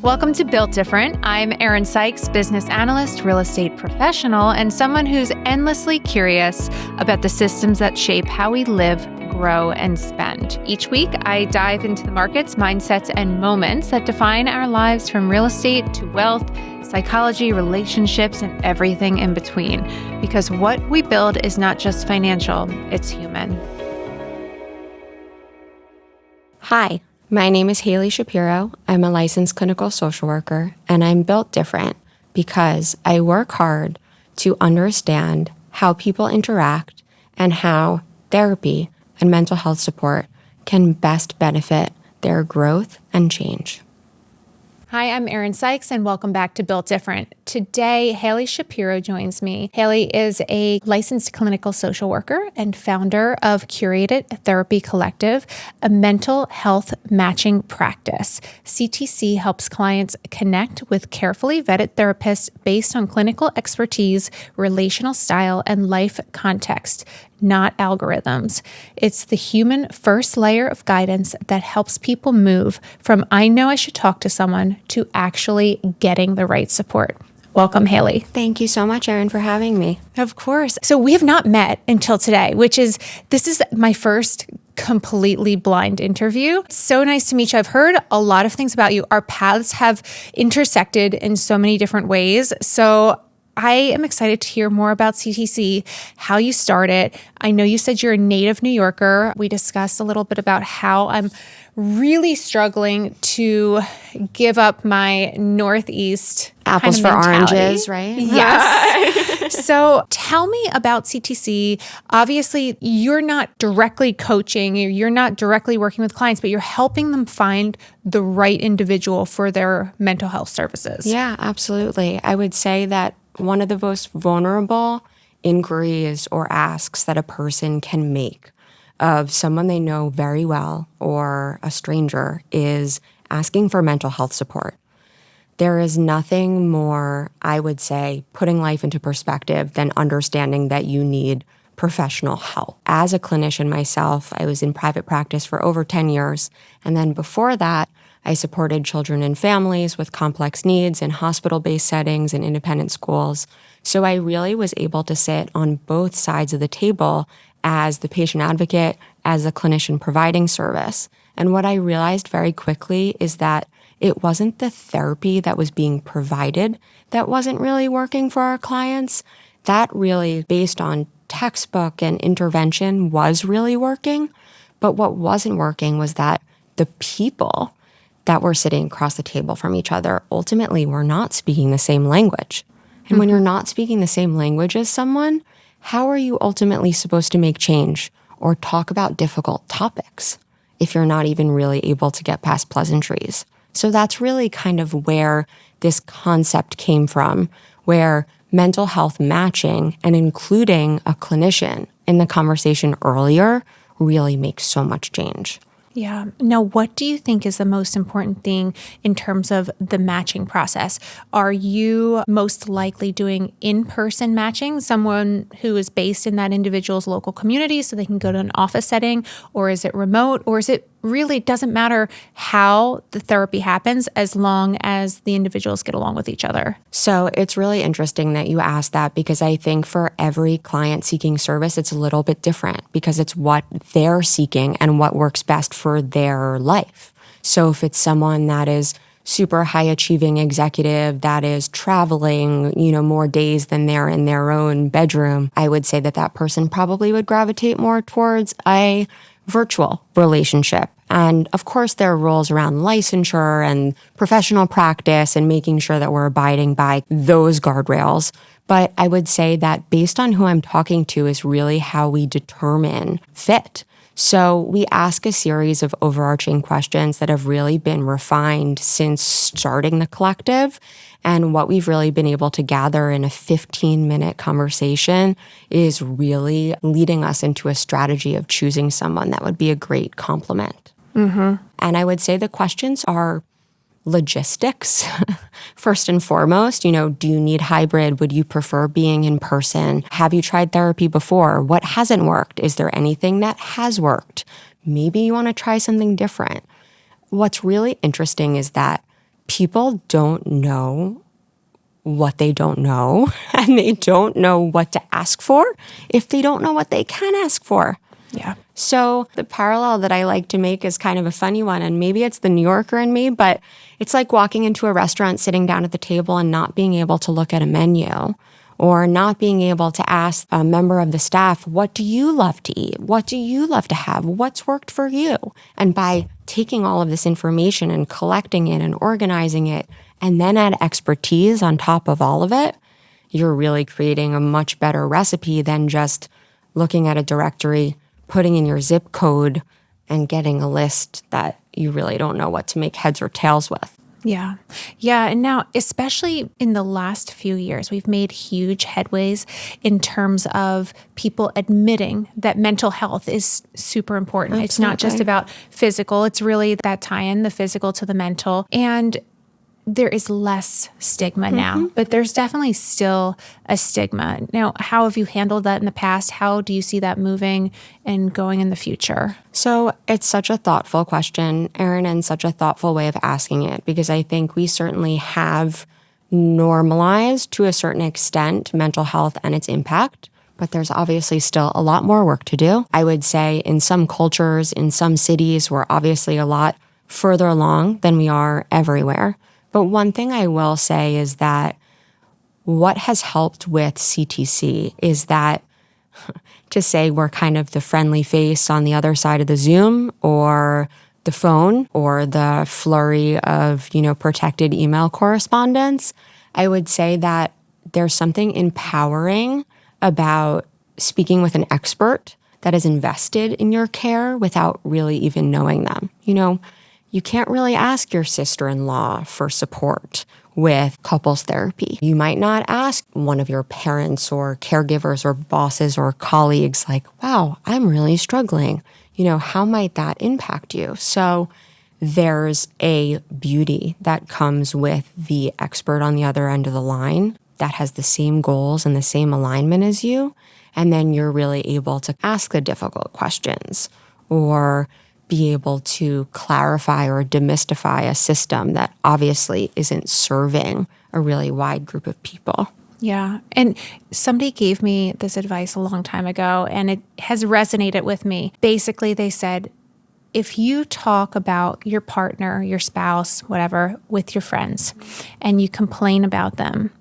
Welcome to Built Different. I'm Erin Sykes, business analyst, real estate professional, and someone who's endlessly curious about the systems that shape how we live, grow, and spend. Each week, I dive into the markets, mindsets, and moments that define our lives, from real estate to wealth, psychology, relationships, and everything in between. Because what we build is not just financial, it's human. Hi, my name is Hayley Schapiro. I'm a licensed clinical social worker, and I'm built different because I work hard to understand how people interact and how therapy and mental health support can best benefit their growth and change. Hi, I'm Erin Sykes, and welcome back to Built Different. Today, Hayley Schapiro joins me. Hayley is a licensed clinical social worker and founder of Curated Therapy Collective, a mental health matching practice. CTC helps clients connect with carefully vetted therapists based on clinical expertise, relational style, and life context, not algorithms. It's the human first layer of guidance that helps people move from I know I should talk to someone to actually getting the right support. Welcome, Hayley. Thank you so much, Erin, for having me. Of course. So we have not met until today, this is my first completely blind interview. So nice to meet you. I've heard a lot of things about you. Our paths have intersected in so many different ways. So I am excited to hear more about CTC, how you started. I know you said you're a native New Yorker. We discussed a little bit about how I'm really struggling to give up my Northeast apples kind of for mentality. Oranges, right? Yes. So tell me about CTC. Obviously, you're not directly coaching, you're not directly working with clients, but you're helping them find the right individual for their mental health services. Yeah, absolutely. I would say that one of the most vulnerable inquiries or asks that a person can make of someone they know very well or a stranger is asking for mental health support. There is nothing more, I would say, putting life into perspective than understanding that you need professional help. As a clinician myself, I was in private practice for over 10 years. And then before that, I supported children and families with complex needs in hospital-based settings and independent schools. So I really was able to sit on both sides of the table as the patient advocate, as a clinician providing service. And what I realized very quickly is that it wasn't the therapy that was being provided that wasn't really working for our clients. That really, based on textbook and intervention, was really working. But what wasn't working was that the people that were sitting across the table from each other ultimately were not speaking the same language. And when you're not speaking the same language as someone, how are you ultimately supposed to make change or talk about difficult topics if you're not even really able to get past pleasantries? So that's really kind of where this concept came from, where mental health matching and including a clinician in the conversation earlier really makes so much change. Yeah. Now, what do you think is the most important thing in terms of the matching process? Are you most likely doing in-person matching, someone who is based in that individual's local community so they can go to an office setting, or is it remote, or is it really doesn't matter how the therapy happens as long as the individuals get along with each other? So it's really interesting that you asked that, because I think for every client seeking service, it's a little bit different because it's what they're seeking and what works best for their life. So if it's someone that is super high achieving executive that is traveling, more days than they're in their own bedroom, I would say that that person probably would gravitate more towards a virtual relationship. And of course, there are rules around licensure and professional practice and making sure that we're abiding by those guardrails. But I would say that based on who I'm talking to is really how we determine fit. So we ask a series of overarching questions that have really been refined since starting the collective. And what we've really been able to gather in a 15-minute conversation is really leading us into a strategy of choosing someone that would be a great complement. Mm-hmm. And I would say the questions are logistics, first and foremost. Do you need hybrid? Would you prefer being in person? Have you tried therapy before? What hasn't worked? Is there anything that has worked? Maybe you want to try something different. What's really interesting is that people don't know what they don't know, and they don't know what to ask for if they don't know what they can ask for. Yeah. So the parallel that I like to make is kind of a funny one, and maybe it's the New Yorker in me, but it's like walking into a restaurant, sitting down at the table and not being able to look at a menu, or not being able to ask a member of the staff, what do you love to eat? What do you love to have? What's worked for you? And by taking all of this information and collecting it and organizing it, and then add expertise on top of all of it, you're really creating a much better recipe than just looking at a directory, putting in your zip code, and getting a list that you really don't know what to make heads or tails with. Yeah. Yeah. And now, especially in the last few years, we've made huge headways in terms of people admitting that mental health is super important. Absolutely. It's not just about physical. It's really that tie-in, the physical to the mental. And there is less stigma now, but there's definitely still a stigma. Now, how have you handled that in the past? How do you see that moving and going in the future? So it's such a thoughtful question, Erin, and such a thoughtful way of asking it, because I think we certainly have normalized to a certain extent mental health and its impact, but there's obviously still a lot more work to do. I would say in some cultures, in some cities, we're obviously a lot further along than we are everywhere. But one thing I will say is that what has helped with CTC is that to say we're kind of the friendly face on the other side of the Zoom or the phone or the flurry of, protected email correspondence, I would say that there's something empowering about speaking with an expert that is invested in your care without really even knowing them. You can't really ask your sister-in-law for support with couples therapy. You might not ask one of your parents or caregivers or bosses or colleagues like, wow, I'm really struggling. How might that impact you? So there's a beauty that comes with the expert on the other end of the line that has the same goals and the same alignment as you. And then you're really able to ask the difficult questions or be able to clarify or demystify a system that obviously isn't serving a really wide group of people. Yeah. And somebody gave me this advice a long time ago, and it has resonated with me. Basically, they said, if you talk about your partner, your spouse, whatever, with your friends, and you complain about them,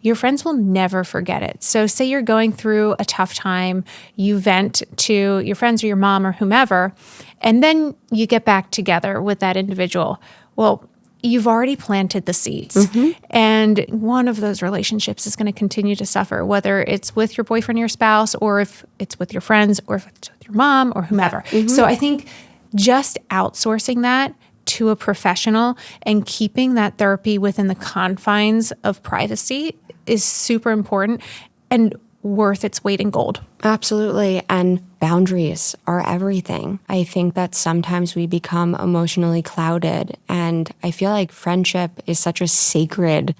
your friends will never forget it. So say you're going through a tough time, you vent to your friends or your mom or whomever, and then you get back together with that individual. Well, you've already planted the seeds. And one of those relationships is going to continue to suffer, whether it's with your boyfriend or your spouse, or if it's with your friends, or if it's with your mom or whomever. So I think just outsourcing that to a professional and keeping that therapy within the confines of privacy is super important and worth its weight in gold. Absolutely. And boundaries are everything. I think that sometimes we become emotionally clouded. And I feel like friendship is such a sacred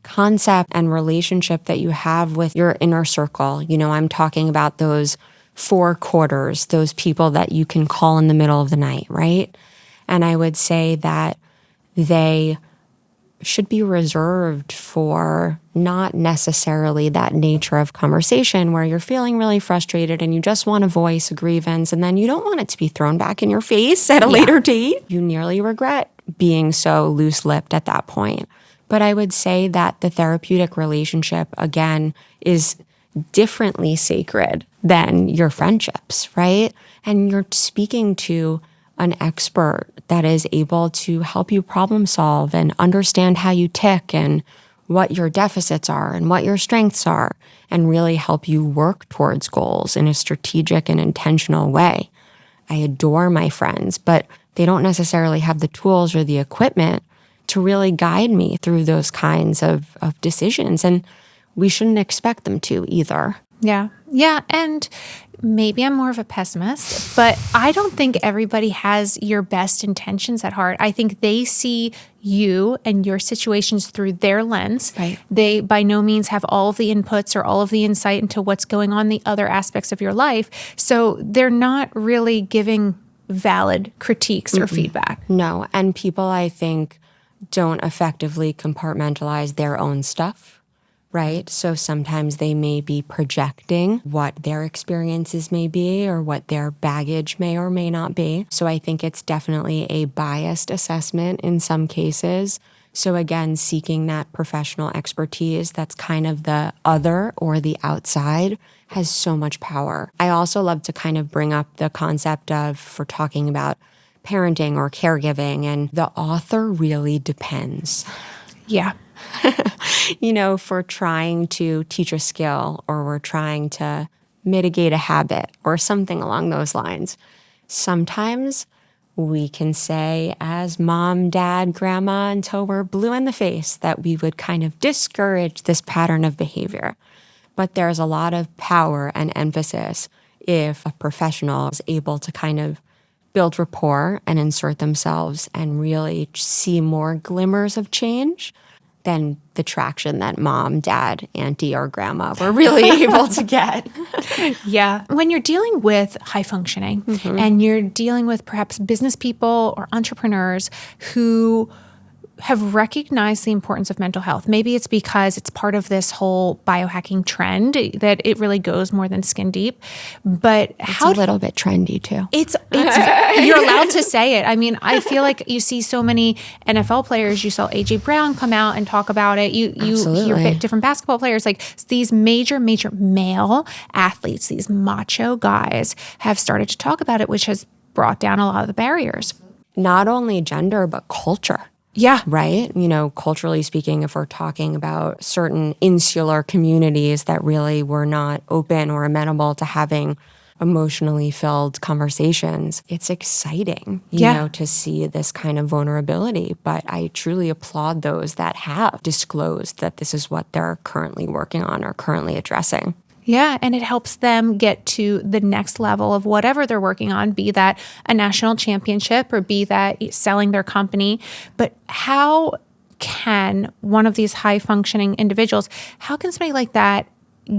concept and relationship that you have with your inner circle. I'm talking about those 4 quarters, those people that you can call in the middle of the night, right? And I would say that they should be reserved for not necessarily that nature of conversation where you're feeling really frustrated and you just want to voice a grievance and then you don't want it to be thrown back in your face at a later date. You nearly regret being so loose-lipped at that point. But I would say that the therapeutic relationship, again, is differently sacred than your friendships, right? And you're speaking to an expert that is able to help you problem solve and understand how you tick and what your deficits are and what your strengths are, and really help you work towards goals in a strategic and intentional way. I adore my friends, but they don't necessarily have the tools or the equipment to really guide me through those kinds of decisions. And we shouldn't expect them to either. Yeah. Yeah. And maybe I'm more of a pessimist, but I don't think everybody has your best intentions at heart. I think they see you and your situations through their lens. Right. They by no means have all of the inputs or all of the insight into what's going on in the other aspects of your life. So they're not really giving valid critiques or feedback. No. And people, I think, don't effectively compartmentalize their own stuff, right? So sometimes they may be projecting what their experiences may be or what their baggage may or may not be. So I think it's definitely a biased assessment in some cases. So again, seeking that professional expertise that's kind of the other or the outside has so much power. I also love to kind of bring up the concept of, for talking about parenting or caregiving, and the author really depends. Yeah. If we're trying to teach a skill or we're trying to mitigate a habit or something along those lines, sometimes we can say as mom, dad, grandma, until we're blue in the face, that we would kind of discourage this pattern of behavior. But there's a lot of power and emphasis if a professional is able to kind of build rapport and insert themselves and really see more glimmers of change than the traction that mom, dad, auntie, or grandma were really able to get. Yeah. When you're dealing with high functioning and you're dealing with perhaps business people or entrepreneurs who have recognized the importance of mental health. Maybe it's because it's part of this whole biohacking trend that it really goes more than skin deep. But It's a little bit trendy too. It's you're allowed to say it. I mean, I feel like you see so many NFL players. You saw AJ Brown come out and talk about it. You hear different basketball players, like these major male athletes, these macho guys have started to talk about it, which has brought down a lot of the barriers. Not only gender, but culture. Yeah. Right? Culturally speaking, if we're talking about certain insular communities that really were not open or amenable to having emotionally filled conversations, it's exciting, to see this kind of vulnerability. But I truly applaud those that have disclosed that this is what they're currently working on or currently addressing. Yeah, and it helps them get to the next level of whatever they're working on, be that a national championship or be that selling their company. But how can one of these high-functioning individuals, how can somebody like that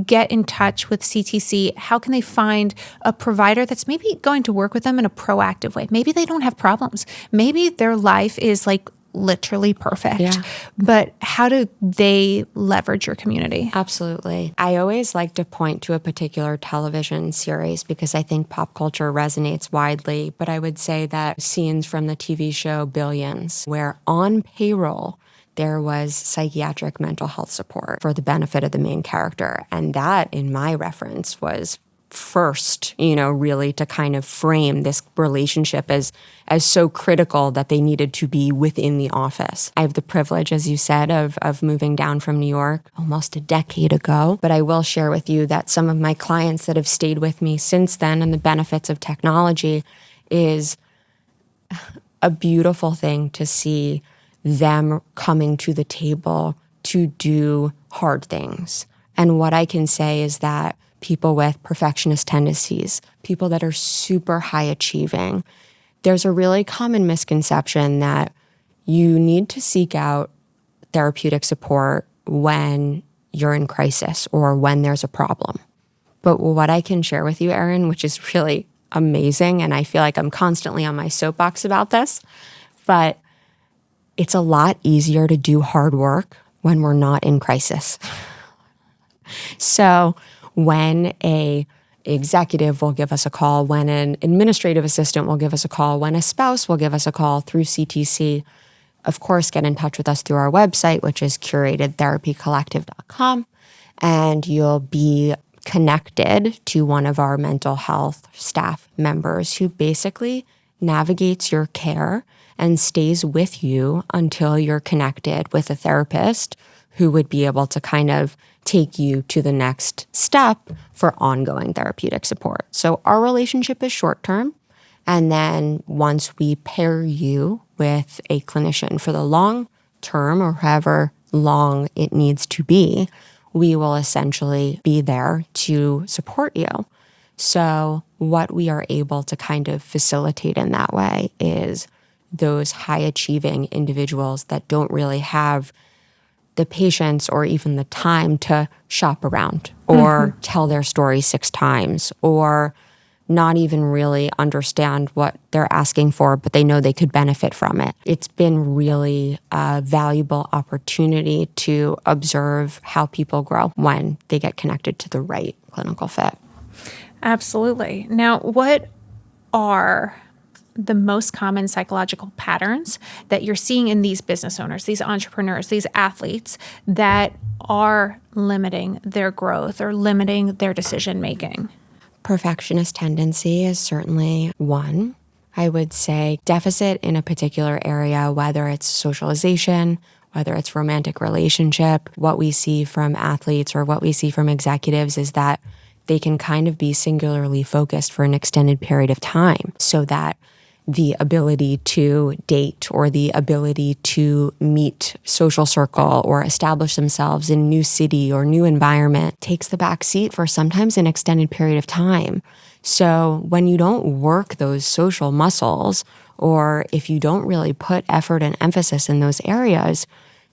get in touch with CTC? How can they find a provider that's maybe going to work with them in a proactive way? Maybe they don't have problems. Maybe their life is like literally perfect. Yeah. But how do they leverage your community? Absolutely. I always like to point to a particular television series because I think pop culture resonates widely. But I would say that scenes from the TV show Billions, where on payroll, there was psychiatric mental health support for the benefit of the main character. And that, in my reference, was first, really to kind of frame this relationship as so critical that they needed to be within the office. I have the privilege, as you said, of moving down from New York almost a decade ago. But I will share with you that some of my clients that have stayed with me since then and the benefits of technology is a beautiful thing to see them coming to the table to do hard things. And what I can say is that people with perfectionist tendencies, people that are super high achieving, there's a really common misconception that you need to seek out therapeutic support when you're in crisis or when there's a problem. But what I can share with you, Erin, which is really amazing, and I feel like I'm constantly on my soapbox about this, but it's a lot easier to do hard work when we're not in crisis. So when a executive will give us a call, when an administrative assistant will give us a call, when a spouse will give us a call through CTC, of course, get in touch with us through our website, which is curatedtherapycollective.com, and you'll be connected to one of our mental health staff members who basically navigates your care and stays with you until you're connected with a therapist who would be able to kind of take you to the next step for ongoing therapeutic support. So our relationship is short term. And then once we pair you with a clinician for the long term or however long it needs to be, we will essentially be there to support you. So what we are able to kind of facilitate in that way is those high achieving individuals that don't really have the patience or even the time to shop around or tell their story 6 times or not even really understand what they're asking for, but they know they could benefit from it. It's been really a valuable opportunity to observe how people grow when they get connected to the right clinical fit. Absolutely. Now, what are the most common psychological patterns that you're seeing in these business owners, these entrepreneurs, these athletes that are limiting their growth or limiting their decision making? Perfectionist tendency is certainly one. I would say deficit in a particular area, whether it's socialization, whether it's romantic relationship. What we see from athletes or what we see from executives is that they can kind of be singularly focused for an extended period of time, so that the ability to date or the ability to meet social circle or establish themselves in new city or new environment takes the back seat for sometimes an extended period of time. So when you don't work those social muscles, or if you don't really put effort and emphasis in those areas,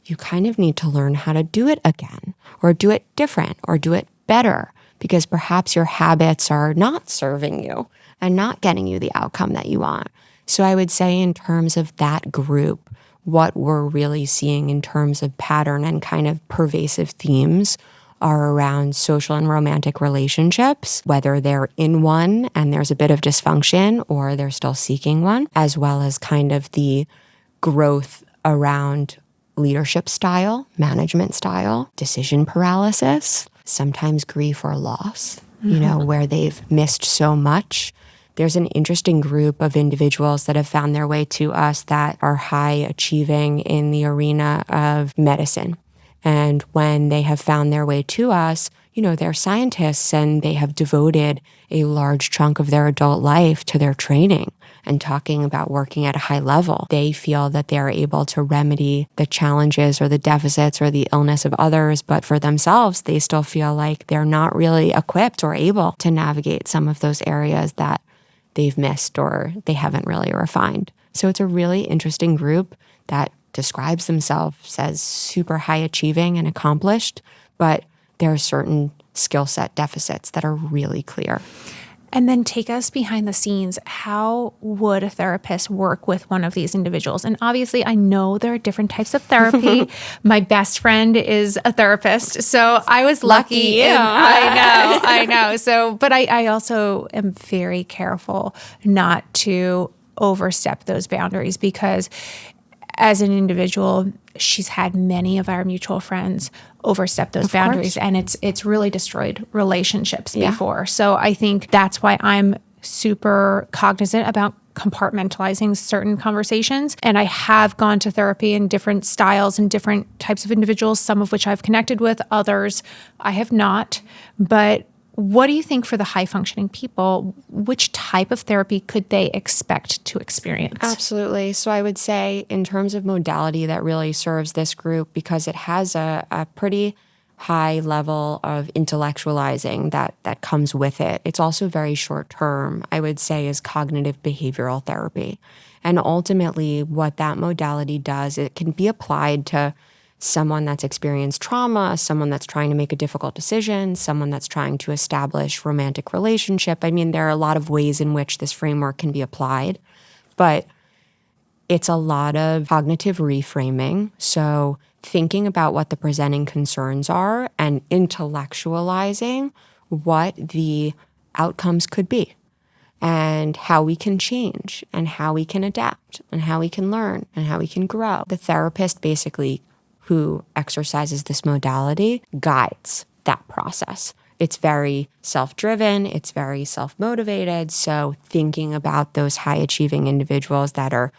you kind of need to learn how to do it again, or do it different, or do it better, because perhaps your habits are not serving you and not getting you the outcome that you want. So I would say in terms of that group, what we're really seeing in terms of pattern and kind of pervasive themes are around social and romantic relationships, whether they're in one and there's a bit of dysfunction or they're still seeking one, as well as kind of the growth around leadership style, management style, decision paralysis, sometimes grief or loss, where they've missed so much. There's an interesting group of individuals that have found their way to us that are high achieving in the arena of medicine. And when they have found their way to us, they're scientists and they have devoted a large chunk of their adult life to their training and talking about working at a high level. They feel that they're able to remedy the challenges or the deficits or the illness of others, but for themselves, they still feel like they're not really equipped or able to navigate some of those areas that they've missed or they haven't really refined. So it's a really interesting group that describes themselves as super high achieving and accomplished, but there are certain skill set deficits that are really clear. And then take us behind the scenes. How would a therapist work with one of these individuals? And obviously, I know there are different types of therapy. My best friend is a therapist, so I was lucky. I know. So, but I also am very careful not to overstep those boundaries, because as an individual, she's had many of our mutual friends overstep those boundaries, and it's really destroyed relationships before. So I think that's why I'm super cognizant about compartmentalizing certain conversations. And I have gone to therapy in different styles and different types of individuals, some of which I've connected with, others I have not. But what do you think for the high functioning people? Which type of therapy could they expect to experience? Absolutely. So I would say in terms of modality that really serves this group, because it has a pretty high level of intellectualizing that comes with it. It's also very short term, I would say, is cognitive behavioral therapy. And ultimately what that modality does, it can be applied to someone that's experienced trauma, someone that's trying to make a difficult decision, someone that's trying to establish romantic relationship. I mean, there are a lot of ways in which this framework can be applied, but it's a lot of cognitive reframing. So thinking about what the presenting concerns are and intellectualizing what the outcomes could be and how we can change and how we can adapt and how we can learn and how we can grow. The therapist basically who exercises this modality guides that process. It's very self-driven, it's very self-motivated. So thinking about those high-achieving individuals that are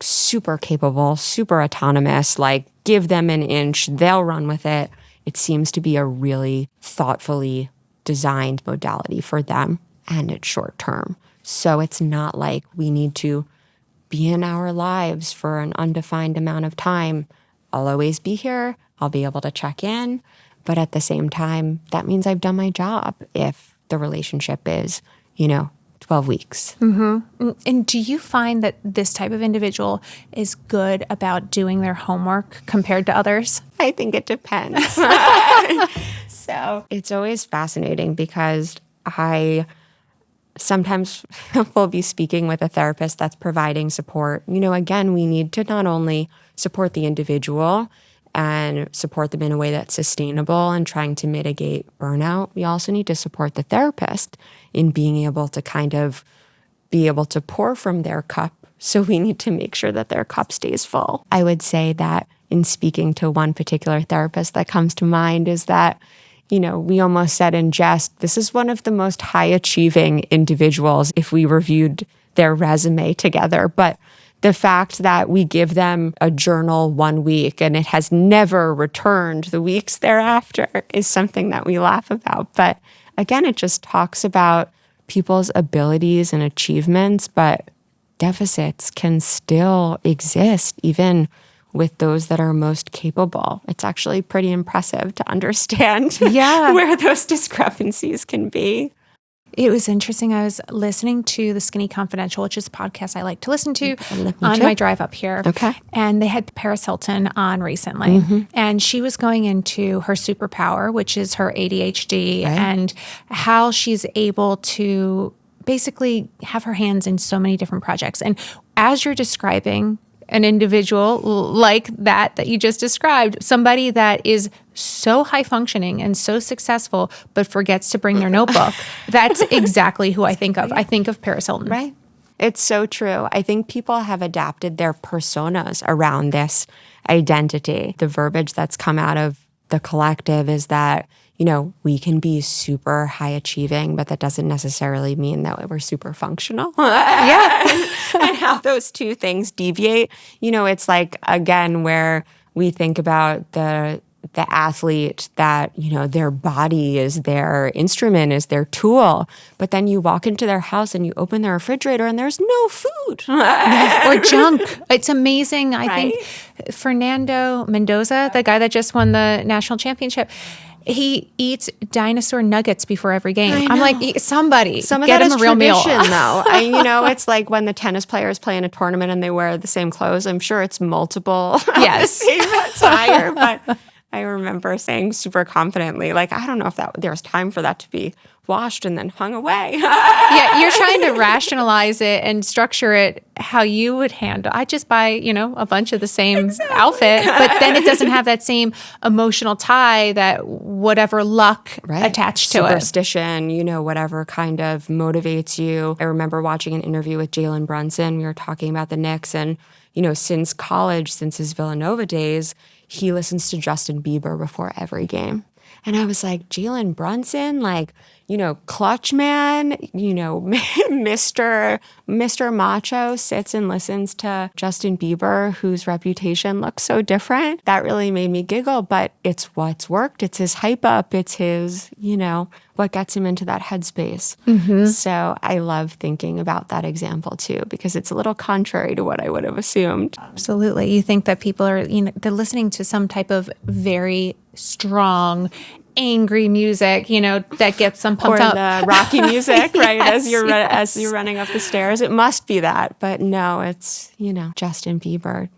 super capable, super autonomous, like give them an inch, they'll run with it. It seems to be a really thoughtfully designed modality for them, and it's short term. So it's not like we need to be in our lives for an undefined amount of time. I'll always be here. I'll be able to check in. But at the same time, that means I've done my job if the relationship is, 12 weeks. Mm-hmm. And do you find that this type of individual is good about doing their homework compared to others? I think it depends. So it's always fascinating because I sometimes we'll be speaking with a therapist that's providing support. Again, we need to not only support the individual and support them in a way that's sustainable and trying to mitigate burnout. We also need to support the therapist in being able to kind of be able to pour from their cup. So we need to make sure that their cup stays full. I would say that in speaking to one particular therapist that comes to mind is that, we almost said in jest, this is one of the most high achieving individuals if we reviewed their resume together. But the fact that we give them a journal 1 week and it has never returned the weeks thereafter is something that we laugh about. But again, it just talks about people's abilities and achievements, but deficits can still exist even with those that are most capable. It's actually pretty impressive to understand where those discrepancies can be. It was interesting. I was listening to The Skinny Confidential, which is a podcast I like to listen to on my drive up here. Okay. And they had Paris Hilton on recently. And she was going into her superpower, which is her ADHD, and how she's able to basically have her hands in so many different projects. And as you're describing an individual like that you just described, somebody that is so high functioning and so successful, but forgets to bring their notebook. That's exactly who I think of. I think of Paris Hilton. Right. It's so true. I think people have adapted their personas around this identity. The verbiage that's come out of the collective is that, we can be super high achieving, but that doesn't necessarily mean that we're super functional. And how those two things deviate. It's like, again, where we think about the athlete that, their body is their instrument, is their tool. But then you walk into their house and you open their refrigerator and there's no food. Or junk. It's amazing. I think Fernando Mendoza, the guy that just won the national championship, he eats dinosaur nuggets before every game. I'm like, somebody Some of get that him is a real meal. tradition, though. It's like when the tennis players play in a tournament and they wear the same clothes. I'm sure it's multiple Yes. the same attire, but I remember saying super confidently, like, I don't know if there's time for that to be washed and then hung away. Yeah, you're trying to rationalize it and structure it how you would handle. I just buy, a bunch of the same outfit, but then it doesn't have that same emotional tie, that whatever luck attached to it. Superstition, whatever kind of motivates you. I remember watching an interview with Jalen Brunson. We were talking about the Knicks and, since college, since his Villanova days, he listens to Justin Bieber before every game. And I was like, Jalen Brunson, clutch man, Mr. Macho sits and listens to Justin Bieber, whose reputation looks so different. That really made me giggle, but it's what's worked. It's his hype up. It's his, what gets him into that headspace. So I love thinking about that example too, because it's a little contrary to what I would have assumed. Absolutely. You think that people are, they're listening to some type of very strong, angry music, that gets them pumped up. Or the Rocky music, right? As you're running up the stairs, it must be that. But no, it's Justin Bieber.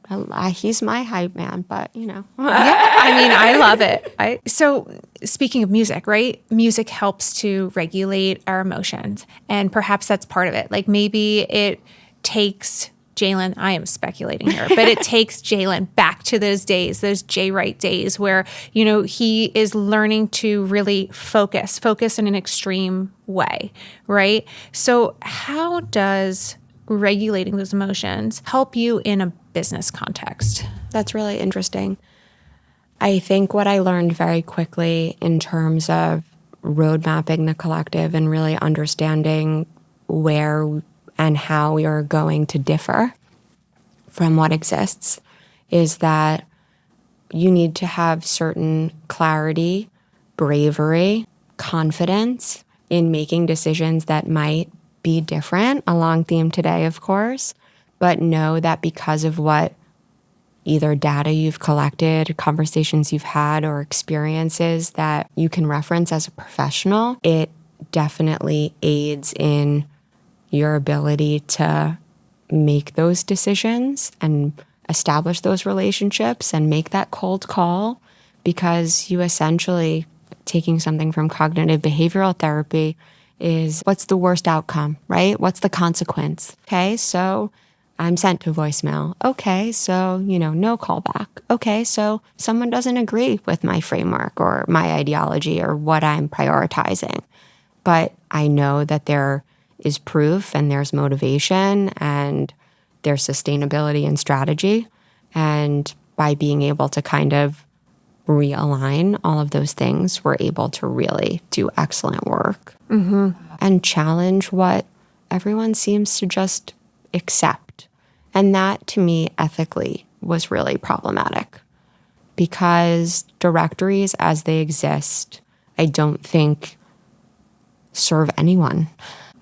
He's my hype man. But Yeah, I love it. So speaking of music, right? Music helps to regulate our emotions, and perhaps that's part of it. Like maybe it takes Jalen, I am speculating here, but it takes Jalen back to those days, those Jay Wright days where, he is learning to really focus in an extreme way, right? So how does regulating those emotions help you in a business context? That's really interesting. I think what I learned very quickly in terms of road mapping the collective and really understanding where and how we are going to differ from what exists is that you need to have certain clarity, bravery, confidence in making decisions that might be different, a long theme today, of course, but know that because of what either data you've collected, conversations you've had, or experiences that you can reference as a professional, it definitely aids in your ability to make those decisions and establish those relationships and make that cold call, because you essentially, taking something from cognitive behavioral therapy, is what's the worst outcome, right? What's the consequence? Okay, so I'm sent to voicemail. Okay, so, no callback. Okay, so someone doesn't agree with my framework or my ideology or what I'm prioritizing. But I know that there is proof and there's motivation and there's sustainability and strategy. And by being able to kind of realign all of those things, we're able to really do excellent work and challenge what everyone seems to just accept. And that, to me, ethically was really problematic because directories as they exist, I don't think serve anyone.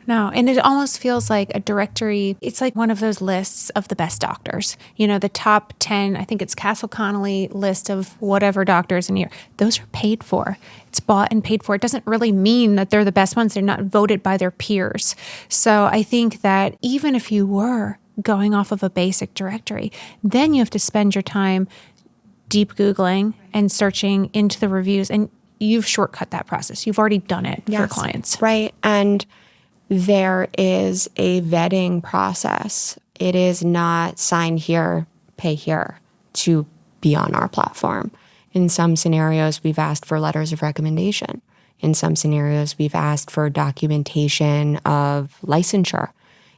No, and it almost feels like a directory. It's like one of those lists of the best doctors. The top 10, I think it's Castle Connolly list of whatever doctors in here. Those are paid for. It's bought and paid for. It doesn't really mean that they're the best ones. They're not voted by their peers. So I think that even if you were going off of a basic directory, then you have to spend your time deep Googling and searching into the reviews. And you've shortcut that process. You've already done it for clients. Right. And there is a vetting process. It is not sign here, pay here to be on our platform. In some scenarios, we've asked for letters of recommendation. In some scenarios, we've asked for documentation of licensure.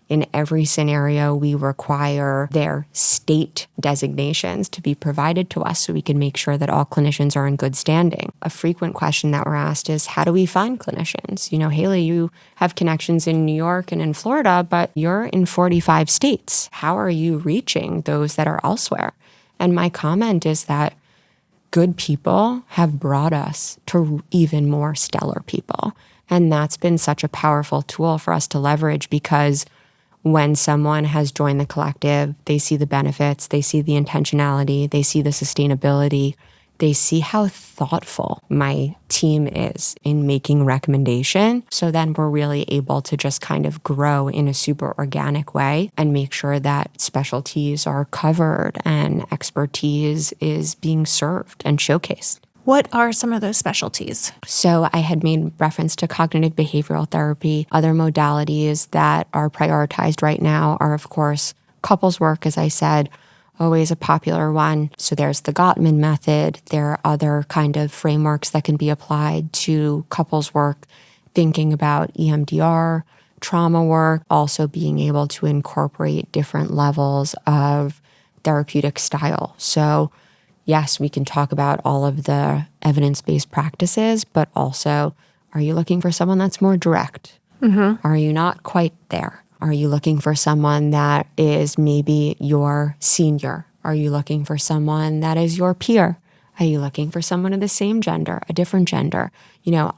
In every scenario, we require their state designations to be provided to us so we can make sure that all clinicians are in good standing. A frequent question that we're asked is, how do we find clinicians? Hayley, you have connections in New York and in Florida, but you're in 45 states. How are you reaching those that are elsewhere? And my comment is that good people have brought us to even more stellar people. And that's been such a powerful tool for us to leverage because when someone has joined the collective, they see the benefits, they see the intentionality, they see the sustainability, they see how thoughtful my team is in making recommendation. So then we're really able to just kind of grow in a super organic way and make sure that specialties are covered and expertise is being served and showcased. What are some of those specialties? So I had made reference to cognitive behavioral therapy. Other modalities that are prioritized right now are, of course, couples work, as I said, always a popular one. So there's the Gottman method. There are other kind of frameworks that can be applied to couples work, thinking about EMDR, trauma work, also being able to incorporate different levels of therapeutic style. So yes, we can talk about all of the evidence-based practices, but also, are you looking for someone that's more direct? Are you not quite there? Are you looking for someone that is maybe your senior? Are you looking for someone that is your peer? Are you looking for someone of the same gender, a different gender?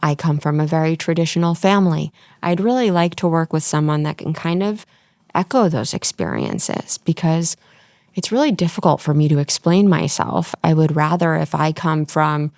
I come from a very traditional family. I'd really like to work with someone that can kind of echo those experiences because it's really difficult for me to explain myself. I would rather if I come from,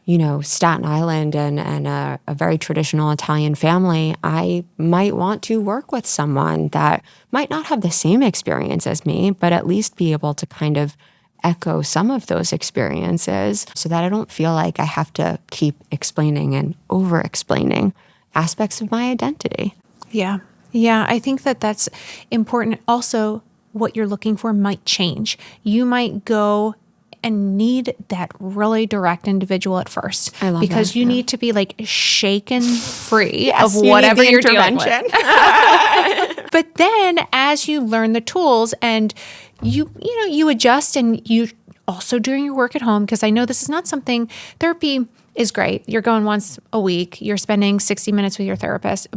Staten Island and a very traditional Italian family, I might want to work with someone that might not have the same experience as me, but at least be able to kind of echo some of those experiences so that I don't feel like I have to keep explaining and over-explaining aspects of my identity. Yeah. Yeah, I think that that's important. Also, what you're looking for might change. You might go and need that really direct individual at first. I love because that, you yeah. need to be like shaken free Yes, of you whatever need the you're dealing with. intervention. But then as you learn the tools and you adjust and you also during your work at home, because I know this is not something, therapy is great. You're going once a week, you're spending 60 minutes with your therapist,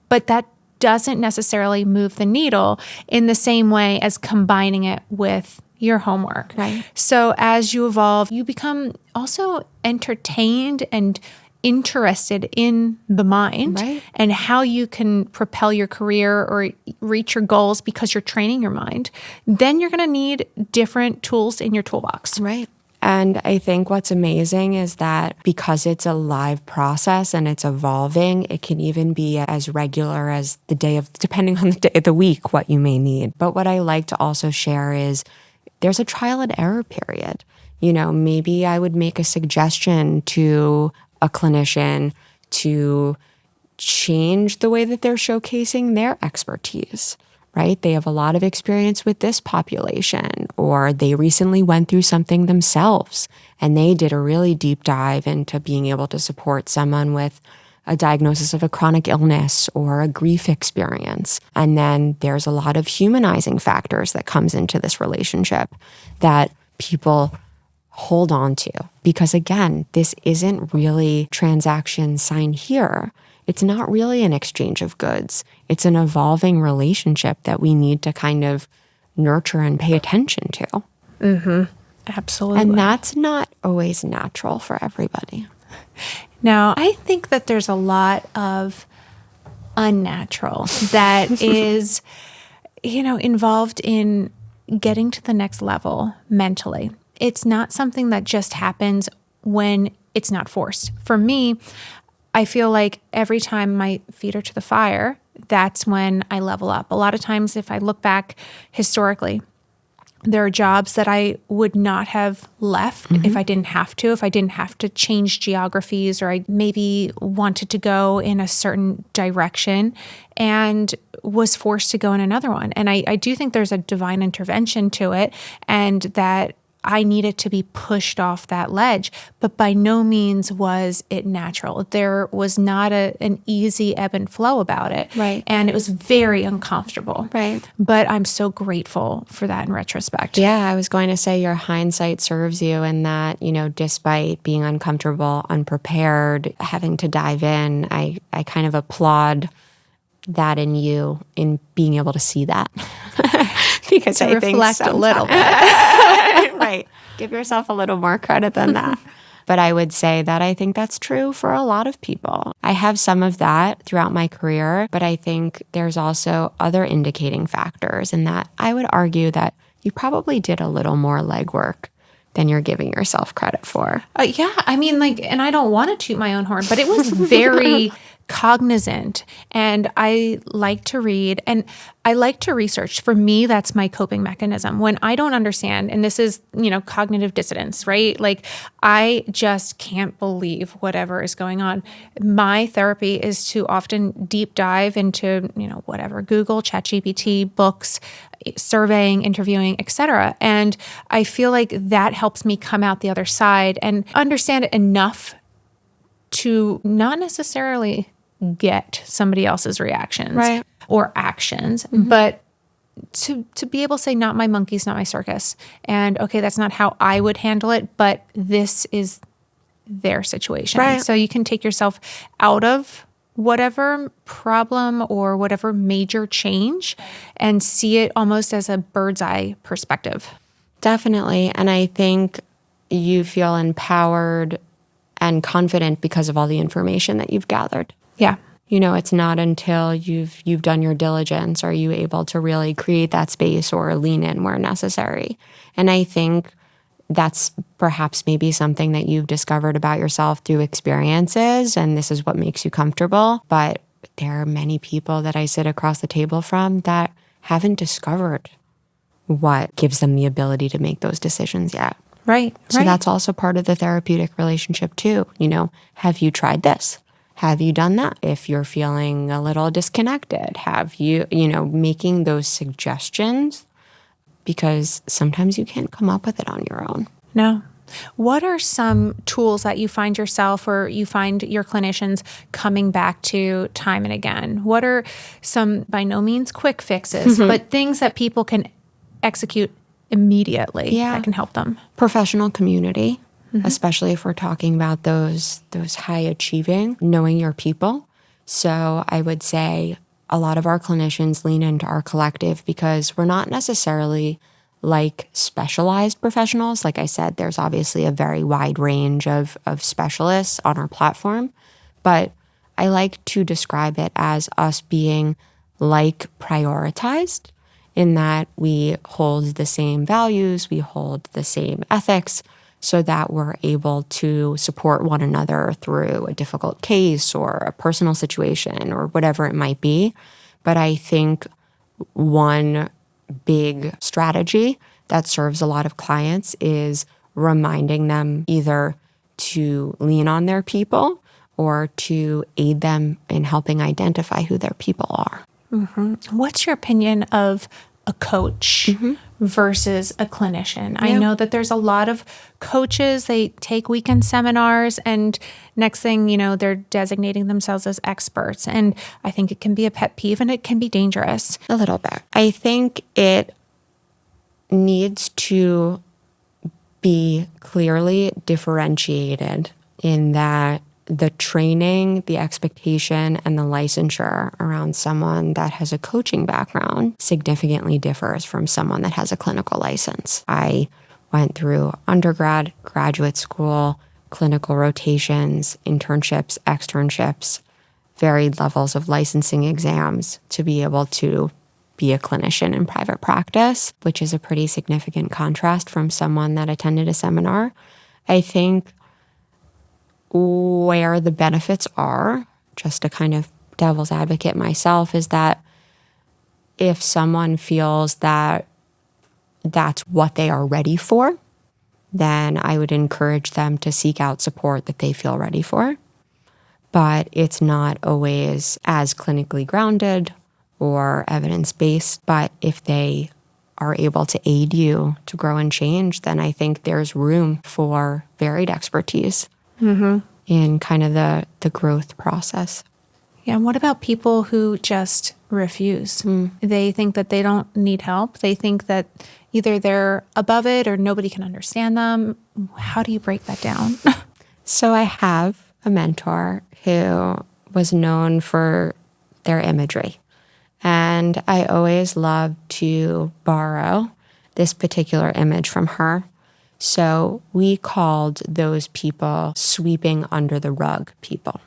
but that doesn't necessarily move the needle in the same way as combining it with your homework. Right. So as you evolve, you become also entertained and interested in the mind Right. and how you can propel your career or reach your goals because you're training your mind. Then you're going to need different tools in your toolbox. Right. And I think what's amazing is that because it's a live process and it's evolving, it can even be as regular as the day of, depending on the day of the week, what you may need. But what I like to also share is there's a trial and error period. Maybe I would make a suggestion to a clinician to change the way that they're showcasing their expertise, right? They have a lot of experience with this population, or they recently went through something themselves and they did a really deep dive into being able to support someone with a diagnosis of a chronic illness or a grief experience. And then there's a lot of humanizing factors that comes into this relationship that people hold on to. Because again, this isn't really transaction sign here. It's not really an exchange of goods. It's an evolving relationship that we need to kind of nurture and pay attention to. Absolutely. And that's not always natural for everybody. Now, I think that there's a lot of unnatural that is, involved in getting to the next level mentally. It's not something that just happens when it's not forced. For me, I feel like every time my feet are to the fire, that's when I level up. A lot of times, if I look back historically, there are jobs that I would not have left if I didn't have to, if I didn't have to change geographies, or I maybe wanted to go in a certain direction and was forced to go in another one. And I do think there's a divine intervention to it, and that I needed to be pushed off that ledge, but by no means was it natural. There was not an easy ebb and flow about it. Right. And it was very uncomfortable. Right. But I'm so grateful for that in retrospect. Yeah, I was going to say your hindsight serves you in that, despite being uncomfortable, unprepared, having to dive in, I kind of applaud that in you, in being able to see that. Because to I think reflect a little bit. Right. Give yourself a little more credit than that. But I would say that I think that's true for a lot of people. I have some of that throughout my career, but I think there's also other indicating factors in that I would argue that you probably did a little more legwork than you're giving yourself credit for. Yeah. I mean, and I don't want to toot my own horn, but it was very cognizant, and I like to read and I like to research. For me, that's my coping mechanism. When I don't understand, and this is, cognitive dissonance, right? Like, I just can't believe whatever is going on. My therapy is to often deep dive into, whatever, Google, ChatGPT, books, surveying, interviewing, etc. And I feel like that helps me come out the other side and understand it enough to not necessarily get somebody else's reactions or actions, but to be able to say, not my monkeys, not my circus. And okay, that's not how I would handle it, but this is their situation. Right. So you can take yourself out of whatever problem or whatever major change and see it almost as a bird's eye perspective. Definitely. And I think you feel empowered and confident because of all the information that you've gathered. Yeah. It's not until you've done your diligence are you able to really create that space or lean in where necessary. And I think that's perhaps maybe something that you've discovered about yourself through experiences, and this is what makes you comfortable. But there are many people that I sit across the table from that haven't discovered what gives them the ability to make those decisions yet. Right. So that's also part of the therapeutic relationship too. Have you tried this? Have you done that? If you're feeling a little disconnected, have you, making those suggestions, because sometimes you can't come up with it on your own. No. What are some tools that you find yourself or you find your clinicians coming back to time and again? What are some, by no means quick fixes, but things that people can execute immediately that can help them? Professional community, especially if we're talking about those high achieving, knowing your people. So I would say a lot of our clinicians lean into our collective because we're not necessarily like specialized professionals. Like I said, there's obviously a very wide range of specialists on our platform, but I like to describe it as us being like prioritized, in that we hold the same values, we hold the same ethics, so that we're able to support one another through a difficult case or a personal situation or whatever it might be. But I think one big strategy that serves a lot of clients is reminding them either to lean on their people or to aid them in helping identify who their people are. What's your opinion of a coach versus a clinician? I know that there's a lot of coaches, they take weekend seminars and next thing you know, they're designating themselves as experts. And I think it can be a pet peeve and it can be dangerous. A little bit. I think it needs to be clearly differentiated in that the training, the expectation, and the licensure around someone that has a coaching background significantly differs from someone that has a clinical license. I went through undergrad, graduate school, clinical rotations, internships, externships, varied levels of licensing exams to be able to be a clinician in private practice, which is a pretty significant contrast from someone that attended a seminar. I think where the benefits are, just to kind of devil's advocate myself, is that if someone feels that that's what they are ready for, then I would encourage them to seek out support that they feel ready for. But it's not always as clinically grounded or evidence-based. But if they are able to aid you to grow and change, then I think there's room for varied expertise in kind of the growth process. Yeah. And what about people who just refuse? They think that they don't need help. They think that either they're above it or nobody can understand them. How do you break that down? So I have a mentor who was known for their imagery. And I always love to borrow this particular image from her. So we called those people sweeping under the rug people.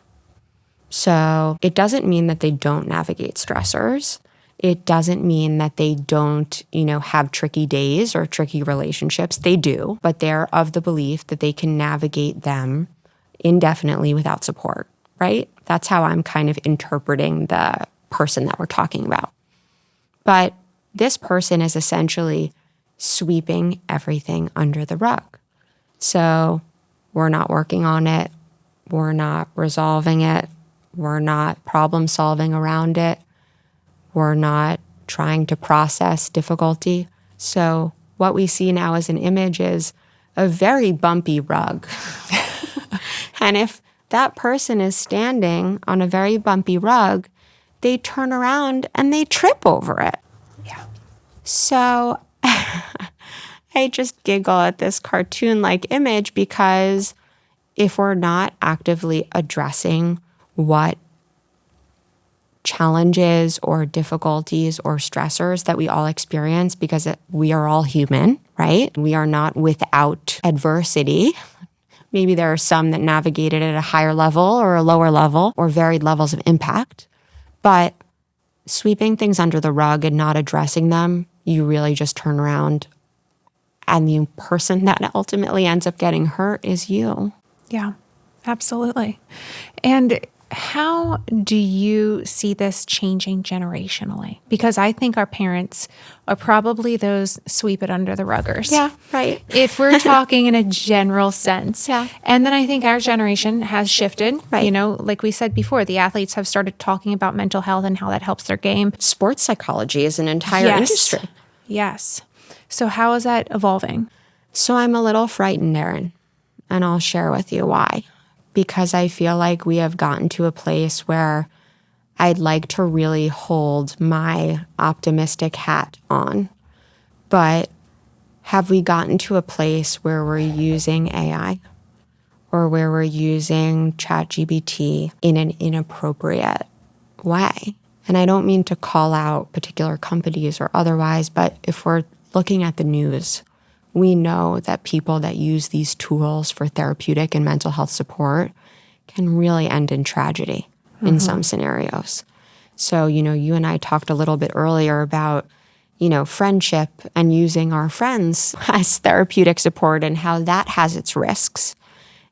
So it doesn't mean that they don't navigate stressors. It doesn't mean that they don't, have tricky days or tricky relationships. They do, but they're of the belief that they can navigate them indefinitely without support, right? That's how I'm kind of interpreting the person that we're talking about. But this person is essentially sweeping everything under the rug. So we're not working on it. We're not resolving it. We're not problem solving around it. We're not trying to process difficulty. So what we see now as an image is a very bumpy rug. And if that person is standing on a very bumpy rug, they turn around and they trip over it. Yeah. So I just giggle at this cartoon-like image because if we're not actively addressing what challenges or difficulties or stressors that we all experience, because we are all human, right? We are not without adversity. Maybe there are some that navigate it at a higher level or a lower level or varied levels of impact. But sweeping things under the rug and not addressing them, you really just turn around and the person that ultimately ends up getting hurt is you. Yeah, absolutely. And how do you see this changing generationally? Because I think our parents are probably those sweep it under the ruggers. Yeah, right. If we're talking in a general sense. Yeah. And then I think our generation has shifted. Right. Like we said before, the athletes have started talking about mental health and how that helps their game. Sports psychology is an entire industry. Yes. So how is that evolving? So I'm a little frightened, Erin, and I'll share with you why. Because I feel like we have gotten to a place where I'd like to really hold my optimistic hat on. But have we gotten to a place where we're using AI or where we're using ChatGPT in an inappropriate way? And I don't mean to call out particular companies or otherwise, but if we're looking at the news, we know that people that use these tools for therapeutic and mental health support can really end in tragedy in some scenarios. So, you and I talked a little bit earlier about, friendship and using our friends as therapeutic support and how that has its risks.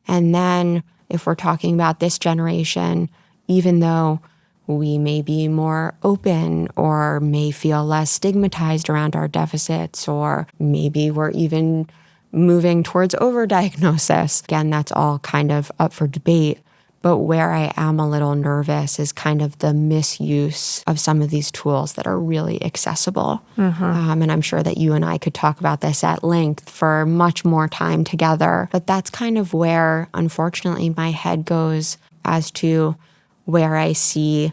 And then if we're talking about this generation, even though we may be more open or may feel less stigmatized around our deficits, or maybe we're even moving towards overdiagnosis. Again, that's all kind of up for debate. But where I am a little nervous is kind of the misuse of some of these tools that are really accessible. And I'm sure that you and I could talk about this at length for much more time together. But that's kind of where, unfortunately, my head goes as to where I see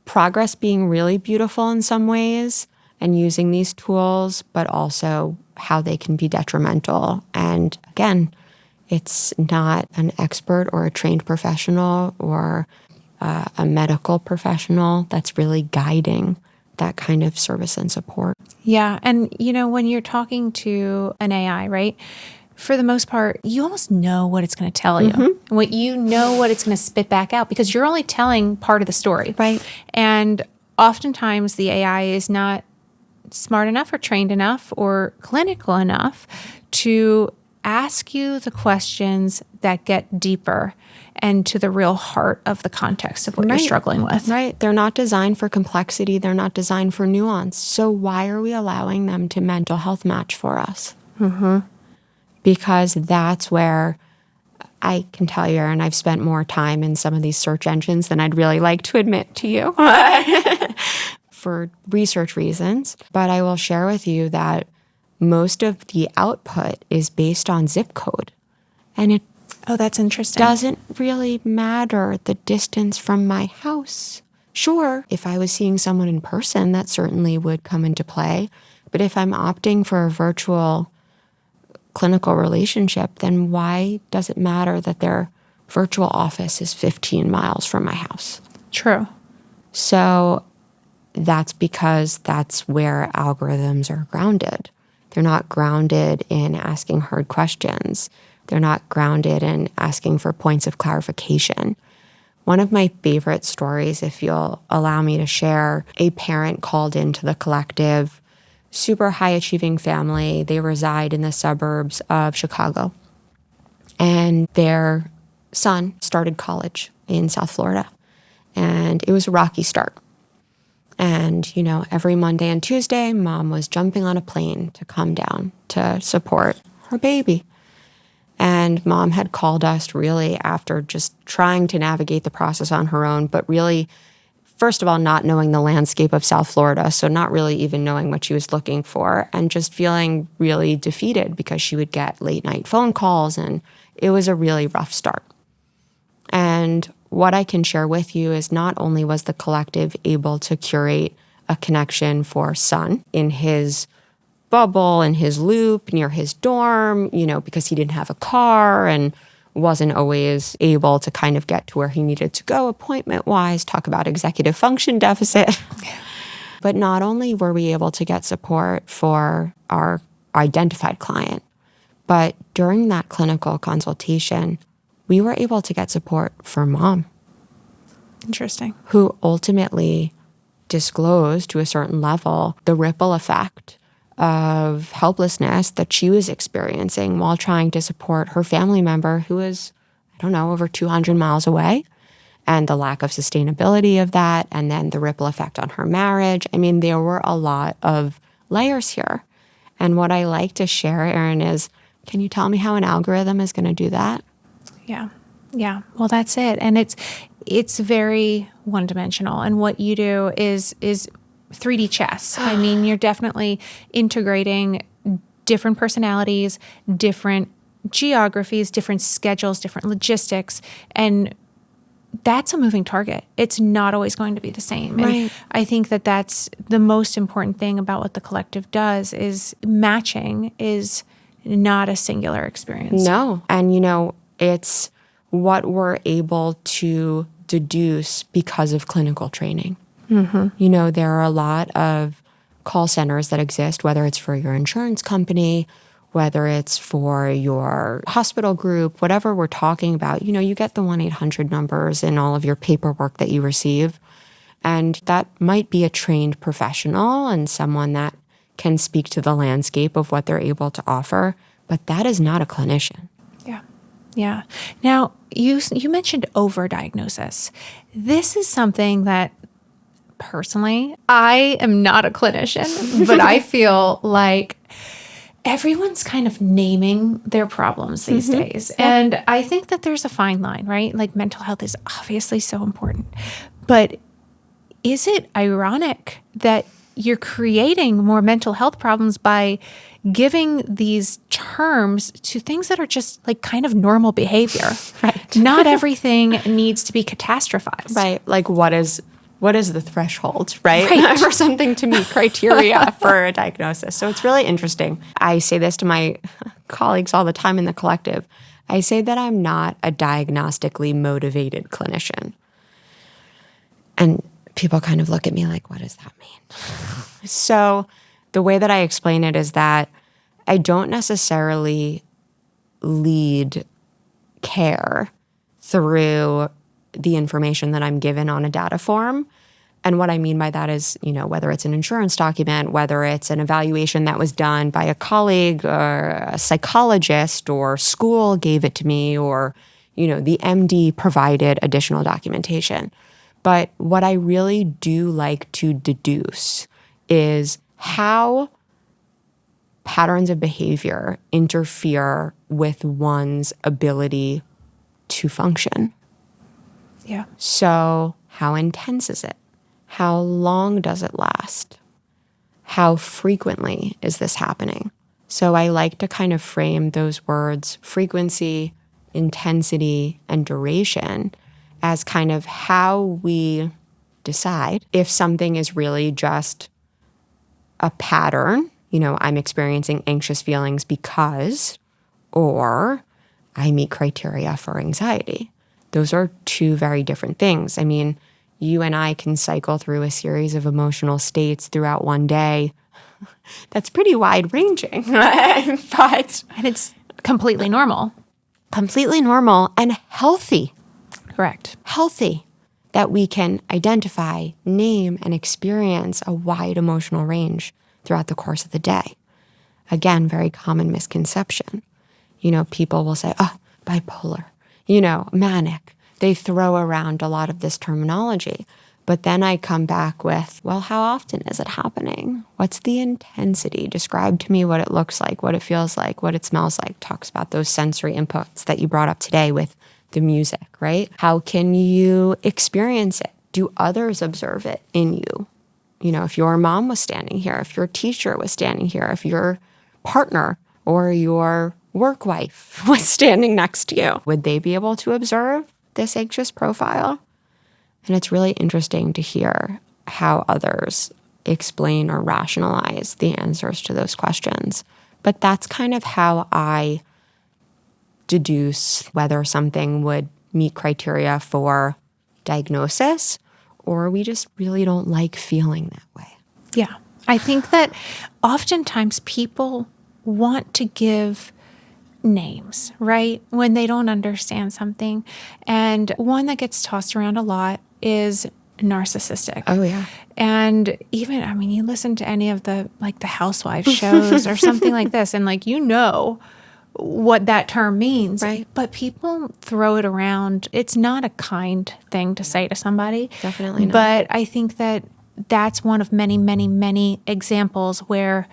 progress being really beautiful in some ways and using these tools, but also how they can be detrimental. And again, it's not an expert or a trained professional or a medical professional that's really guiding that kind of service and support. Yeah. And, when you're talking to an AI, right, for the most part, you almost know what it's going to tell you. What it's going to spit back out because you're only telling part of the story. Right. And oftentimes the AI is not smart enough or trained enough or clinical enough to ask you the questions that get deeper and to the real heart of the context of what you're struggling with. Right. They're not designed for complexity. They're not designed for nuance. So why are we allowing them to mental health match for us? Because that's where I can tell you, Erin, I've spent more time in some of these search engines than I'd really like to admit to you for research reasons. But I will share with you that most of the output is based on zip code. And it that's interesting. Doesn't really matter the distance from my house. Sure, if I was seeing someone in person, that certainly would come into play. But if I'm opting for a virtual clinical relationship, then why does it matter that their virtual office is 15 miles from my house? True. So that's because that's where algorithms are grounded. They're not grounded in asking hard questions. They're not grounded in asking for points of clarification. One of my favorite stories, if you'll allow me to share, a parent called into the collective, super high-achieving family. They reside in the suburbs of Chicago. And their son started college in South Florida. And it was a rocky start. And, every Monday and Tuesday, mom was jumping on a plane to come down to support her baby. And mom had called us really after just trying to navigate the process on her own, but really, first of all, not knowing the landscape of South Florida, so not really even knowing what she was looking for, and just feeling really defeated because she would get late night phone calls, and it was a really rough start. And what I can share with you is not only was the collective able to curate a connection for son in his bubble, in his loop, near his dorm, because he didn't have a car and wasn't always able to kind of get to where he needed to go appointment-wise, talk about executive function deficit. But not only were we able to get support for our identified client, but during that clinical consultation, we were able to get support for mom. Interesting. Who ultimately disclosed to a certain level the ripple effect of helplessness that she was experiencing while trying to support her family member who was, over 200 miles away, and the lack of sustainability of that, and then the ripple effect on her marriage. I mean, there were a lot of layers here. And what I like to share, Erin, is, can you tell me how an algorithm is going to do that? Yeah. Yeah. Well, that's it. And it's very one-dimensional. And what you do is 3D chess. I mean, you're definitely integrating different personalities, different geographies, different schedules, different logistics, and that's a moving target. It's not always going to be the same. Right. And I think that that's the most important thing about what the collective does is matching is not a singular experience. No. And, it's what we're able to deduce because of clinical training. There are a lot of call centers that exist, whether it's for your insurance company, whether it's for your hospital group, whatever we're talking about. You get the 1-800 numbers in all of your paperwork that you receive. And that might be a trained professional and someone that can speak to the landscape of what they're able to offer. But that is not a clinician. Yeah. Yeah. Now, you mentioned overdiagnosis. This is something that personally, I am not a clinician, but I feel like everyone's kind of naming their problems these days. And I think that there's a fine line, right? Like mental health is obviously so important. But is it ironic that you're creating more mental health problems by giving these terms to things that are just like kind of normal behavior? Right. Not everything needs to be catastrophized. Right. Like what is the threshold, right? Right. For something to meet criteria for a diagnosis. So it's really interesting. I say this to my colleagues all the time in the collective. I say that I'm not a diagnostically motivated clinician. And people kind of look at me like, what does that mean? So the way that I explain it is that I don't necessarily lead care through the information that I'm given on a data form. And what I mean by that is, whether it's an insurance document, whether it's an evaluation that was done by a colleague or a psychologist or school gave it to me or, the MD provided additional documentation. But what I really do like to deduce is how patterns of behavior interfere with one's ability to function. Yeah. So how intense is it? How long does it last? How frequently is this happening? So I like to kind of frame those words, frequency, intensity, and duration, as kind of how we decide if something is really just a pattern, I'm experiencing anxious feelings because, or I meet criteria for anxiety. Those are two very different things. I mean, you and I can cycle through a series of emotional states throughout one day. That's pretty wide ranging, but And it's completely normal. Completely normal and healthy. Correct. Healthy that we can identify, name, and experience a wide emotional range throughout the course of the day. Again, very common misconception. People will say, oh, bipolar, manic. They throw around a lot of this terminology. But then I come back with, well, how often is it happening? What's the intensity? Describe to me what it looks like, what it feels like, what it smells like. Talks about those sensory inputs that you brought up today with the music, right? How can you experience it? Do others observe it in you? If your mom was standing here, if your teacher was standing here, if your partner or your work wife was standing next to you, would they be able to observe this anxious profile? And it's really interesting to hear how others explain or rationalize the answers to those questions. But that's kind of how I deduce whether something would meet criteria for diagnosis or we just really don't like feeling that way. Yeah. I think that oftentimes people want to give names, right? When they don't understand something. And one that gets tossed around a lot is narcissistic. Oh, yeah. And even, you listen to any of the housewife shows or something like this, and what that term means. Right. But people throw it around. It's not a kind thing to say to somebody. Definitely not. But I think that that's one of many, many, many examples where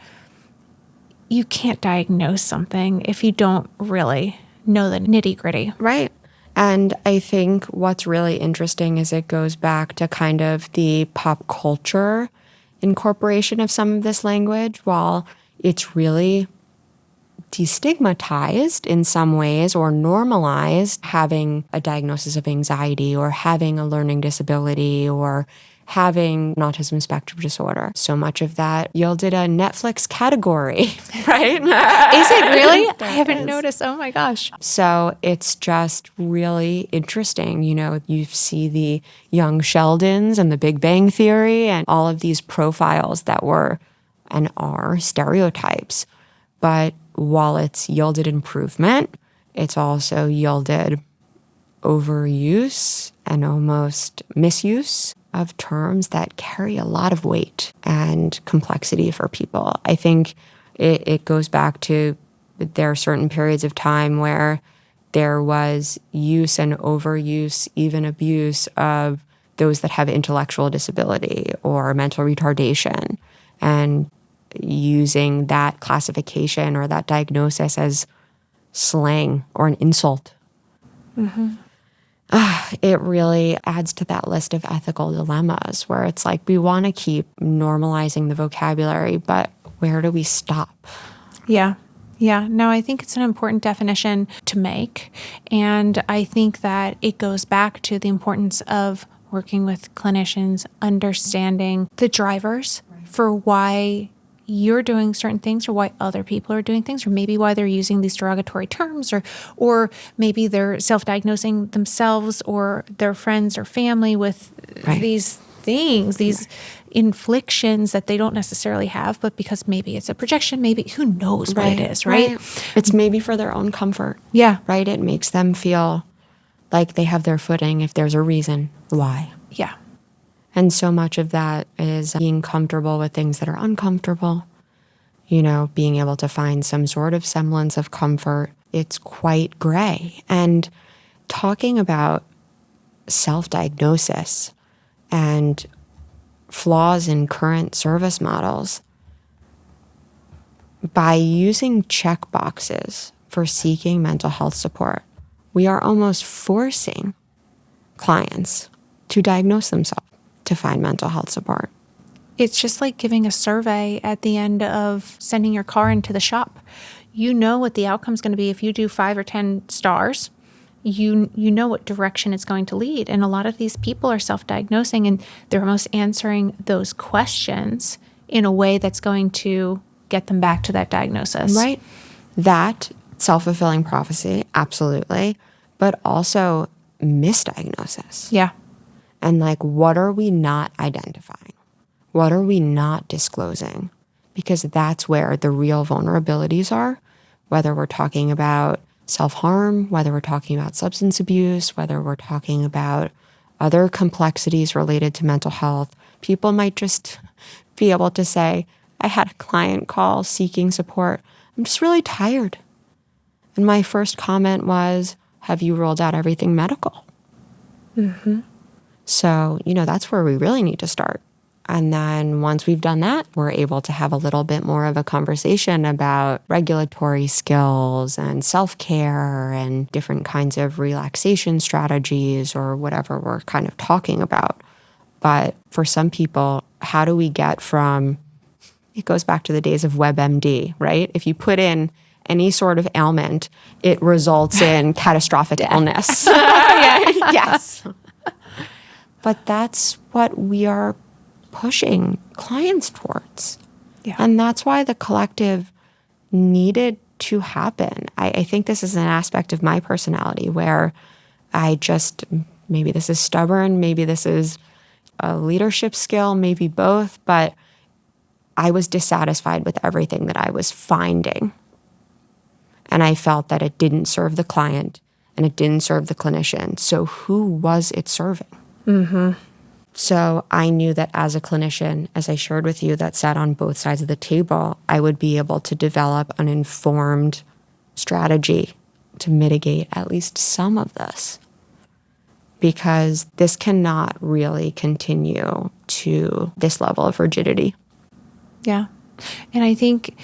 you can't diagnose something if you don't really know the nitty-gritty. Right. And I think what's really interesting is it goes back to kind of the pop culture incorporation of some of this language. While it's really destigmatized in some ways or normalized having a diagnosis of anxiety or having a learning disability or having an autism spectrum disorder. So much of that yielded a Netflix category, right? Is it really? I haven't noticed. Oh my gosh. So it's just really interesting. You see the young Sheldons and the Big Bang Theory and all of these profiles that were and are stereotypes. But while it's yielded improvement, it's also yielded overuse and almost misuse of terms that carry a lot of weight and complexity for people. I think it goes back to there are certain periods of time where there was use and overuse, even abuse of those that have intellectual disability or mental retardation. And using that classification or that diagnosis as slang or an insult. It really adds to that list of ethical dilemmas where it's like we want to keep normalizing the vocabulary, but where do we stop? Yeah. Yeah. No, I think it's an important definition to make. And I think that it goes back to the importance of working with clinicians, understanding the drivers for why you're doing certain things or why other people are doing things, or maybe why they're using these derogatory terms, or maybe they're self-diagnosing themselves or their friends or family with these things, these inflictions that they don't necessarily have, but because maybe it's a projection, maybe who knows what it is, right? It's maybe for their own comfort. Yeah. Right? It makes them feel like they have their footing if there's a reason why. Yeah. And so much of that is being comfortable with things that are uncomfortable, being able to find some sort of semblance of comfort. It's quite gray. And talking about self-diagnosis and flaws in current service models, by using check boxes for seeking mental health support, we are almost forcing clients to diagnose themselves to find mental health support. It's just like giving a survey at the end of sending your car into the shop. You know what the outcome's going to be if you do 5 or 10 stars. You know what direction it's going to lead. And a lot of these people are self-diagnosing, and they're almost answering those questions in a way that's going to get them back to that diagnosis. Right. That self-fulfilling prophecy, absolutely. But also misdiagnosis. Yeah. And what are we not identifying? What are we not disclosing? Because that's where the real vulnerabilities are, whether we're talking about self-harm, whether we're talking about substance abuse, whether we're talking about other complexities related to mental health. People might just be able to say, I had a client call seeking support. I'm just really tired. And my first comment was, have you rolled out everything medical? So, that's where we really need to start. And then once we've done that, we're able to have a little bit more of a conversation about regulatory skills and self-care and different kinds of relaxation strategies or whatever we're kind of talking about. But for some people, how do we get from, it goes back to the days of WebMD, right? If you put in any sort of ailment, it results in catastrophic illness. Yes. But that's what we are pushing clients towards. Yeah. And that's why the collective needed to happen. I think this is an aspect of my personality where maybe this is stubborn, maybe this is a leadership skill, maybe both, but I was dissatisfied with everything that I was finding. And I felt that it didn't serve the client and it didn't serve the clinician. So who was it serving? So I knew that as a clinician, as I shared with you, that sat on both sides of the table, I would be able to develop an informed strategy to mitigate at least some of this. Because this cannot really continue to this level of rigidity. Yeah. And I think,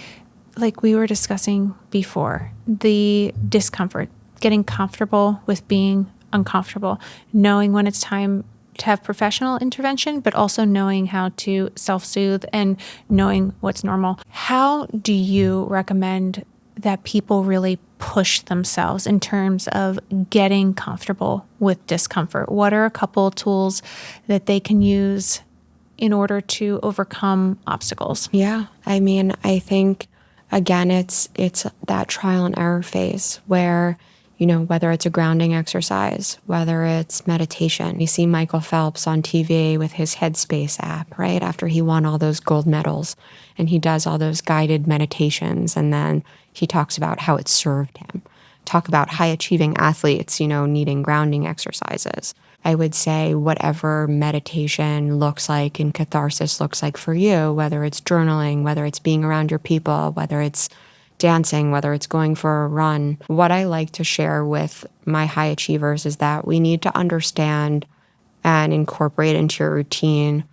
like we were discussing before, the discomfort, getting comfortable with being uncomfortable, knowing when it's time to have professional intervention, but also knowing how to self-soothe and knowing what's normal. How do you recommend that people really push themselves in terms of getting comfortable with discomfort? What are a couple tools that they can use in order to overcome obstacles? Yeah. I think, again, it's that trial and error phase where, whether it's a grounding exercise, whether it's meditation. You see Michael Phelps on TV with his Headspace app, right? After he won all those gold medals, and he does all those guided meditations, and then he talks about how it served him. Talk about high achieving athletes, needing grounding exercises. I would say whatever meditation looks like and catharsis looks like for you, whether it's journaling, whether it's being around your people, whether it's dancing, whether it's going for a run. What I like to share with my high achievers is that we need to understand and incorporate into your routine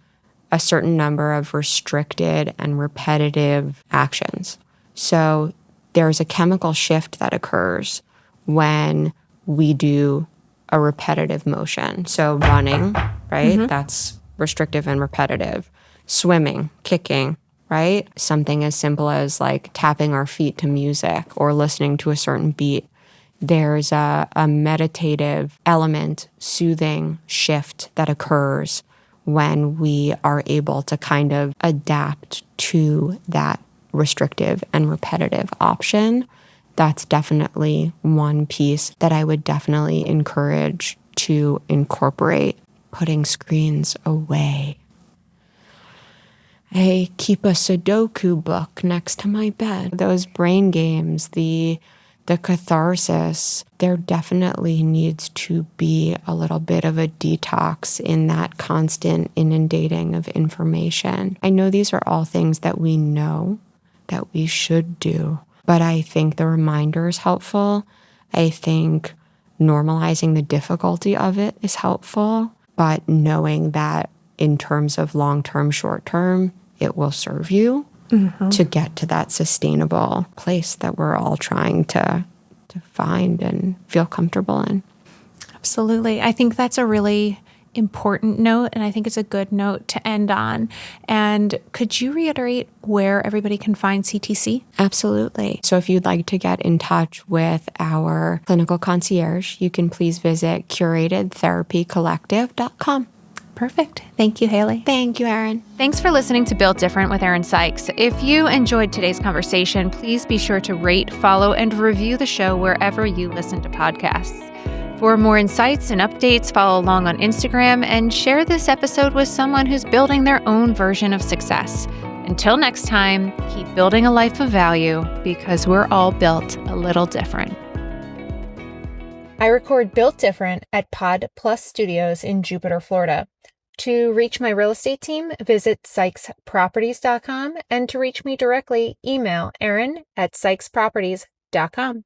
a certain number of restricted and repetitive actions. So there's a chemical shift that occurs when we do a repetitive motion. So running, right? That's restrictive and repetitive. Swimming, kicking, right? Something as simple as like tapping our feet to music or listening to a certain beat. There's a meditative element, soothing shift that occurs when we are able to kind of adapt to that restrictive and repetitive option. That's definitely one piece that I would definitely encourage to incorporate. Putting screens away. I keep a Sudoku book next to my bed. Those brain games, the catharsis, there definitely needs to be a little bit of a detox in that constant inundating of information. I know these are all things that we know that we should do, but I think the reminder is helpful. I think normalizing the difficulty of it is helpful, but knowing that in terms of long-term, short-term, it will serve you to get to that sustainable place that we're all trying to find and feel comfortable in. Absolutely. I think that's a really important note, and I think it's a good note to end on. And could you reiterate where everybody can find CTC? Absolutely. So if you'd like to get in touch with our clinical concierge, you can please visit curatedtherapycollective.com. Perfect. Thank you, Hayley. Thank you, Erin. Thanks for listening to Built Different with Erin Sykes. If you enjoyed today's conversation, please be sure to rate, follow, and review the show wherever you listen to podcasts. For more insights and updates, follow along on Instagram and share this episode with someone who's building their own version of success. Until next time, keep building a life of value because we're all built a little different. I record Built Different at Pod Plus Studios in Jupiter, Florida. To reach my real estate team, visit sykesproperties.com, and to reach me directly, email Erin@sykesproperties.com.